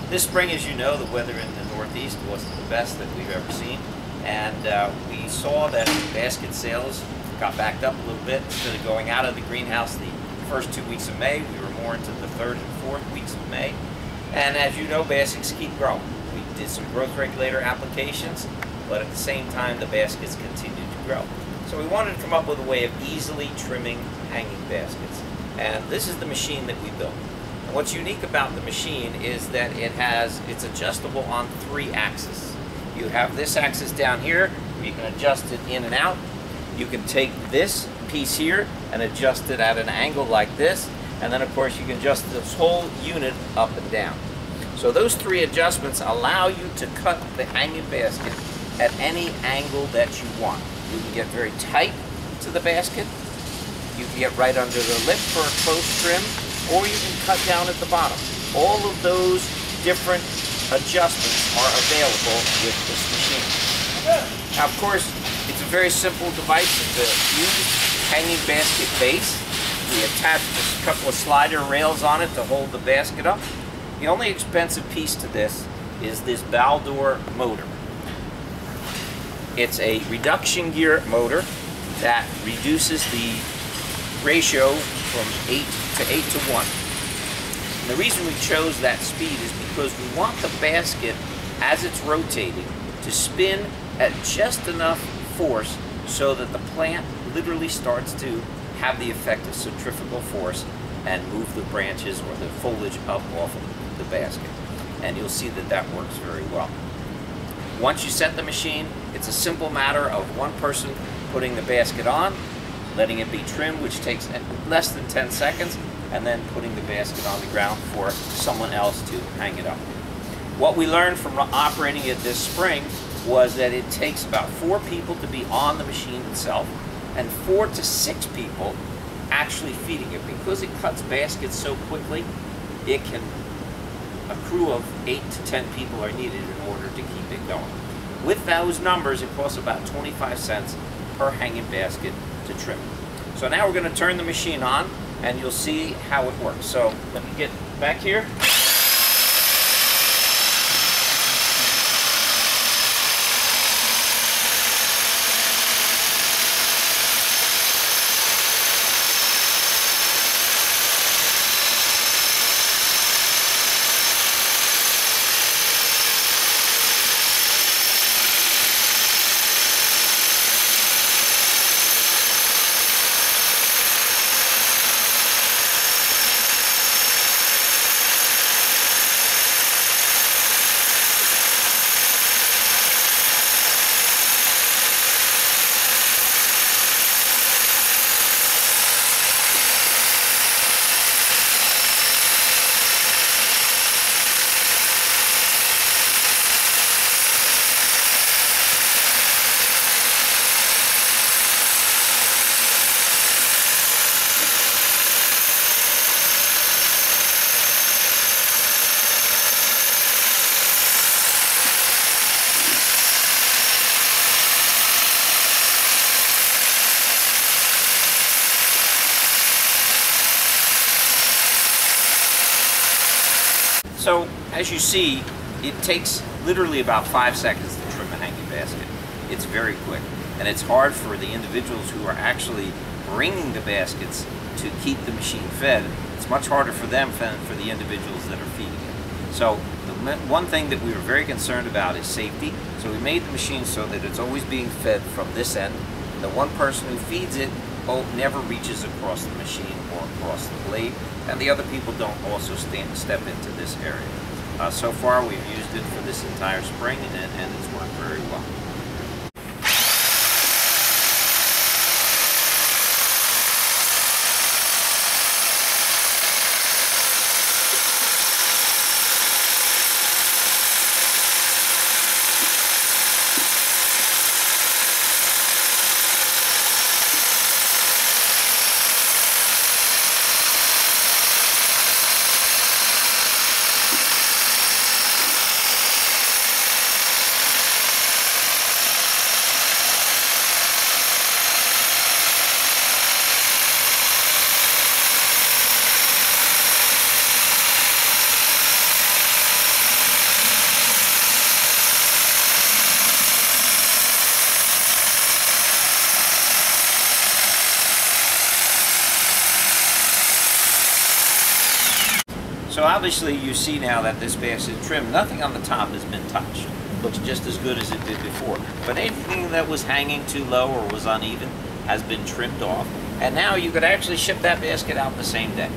This spring, as you know, the weather in the Northeast wasn't the best that we've ever seen, and we saw that basket sales got backed up a little bit. Instead of going out of the greenhouse the first 2 weeks of May, we were more into the 3rd and 4th weeks of May. And as you know, baskets keep growing. We did some growth regulator applications, but at the same time, the baskets continued to grow. So we wanted to come up with a way of easily trimming hanging baskets. And this is the machine that we built. And what's unique about the machine is that it's adjustable on 3 axes. You have this axis down here, where you can adjust it in and out. You can take this piece here and adjust it at an angle like this. And then of course you can adjust this whole unit up and down. So those 3 adjustments allow you to cut the hanging basket at any angle that you want. You can get very tight to the basket. You can get right under the lip for a close trim, or you can cut down at the bottom. All of those different adjustments are available with this machine. Now, of course, it's a very simple device. It's a huge hanging basket base. We attach just a couple of slider rails on it to hold the basket up. The only expensive piece to this is this Baldor motor. It's a reduction gear motor that reduces the ratio from 8 to 1. And the reason we chose that speed is because we want the basket, as it's rotating, to spin at just enough force so that the plant literally starts to have the effect of centrifugal force and move the branches or the foliage up off of the basket. And you'll see that that works very well. Once you set the machine, it's a simple matter of one person putting the basket on, letting it be trimmed, which takes less than 10 seconds, and then putting the basket on the ground for someone else to hang it up. What we learned from operating it this spring was that it takes about 4 people to be on the machine itself, and 4 to 6 people actually feeding it. Because it cuts baskets so quickly, a crew of 8 to 10 people are needed in order to keep it going. With those numbers, it costs about 25 cents per hanging basket to trim. So now we're going to turn the machine on, and you'll see how it works. So let me get back here. So, as you see, it takes literally about 5 seconds to trim a hanging basket. It's very quick, and it's hard for the individuals who are actually bringing the baskets to keep the machine fed. It's much harder for them than for the individuals that are feeding it. So, the one thing that we were very concerned about is safety. So we made the machine so that it's always being fed from this end. And the one person who feeds it never reaches across the machine or across the blade, and the other people don't also step into this area. So far we've used it for this entire spring, and it's worked very well. So obviously you see now that this basket is trimmed. Nothing on the top has been touched. Looks just as good as it did before. But anything that was hanging too low or was uneven has been trimmed off. And now you could actually ship that basket out the same day.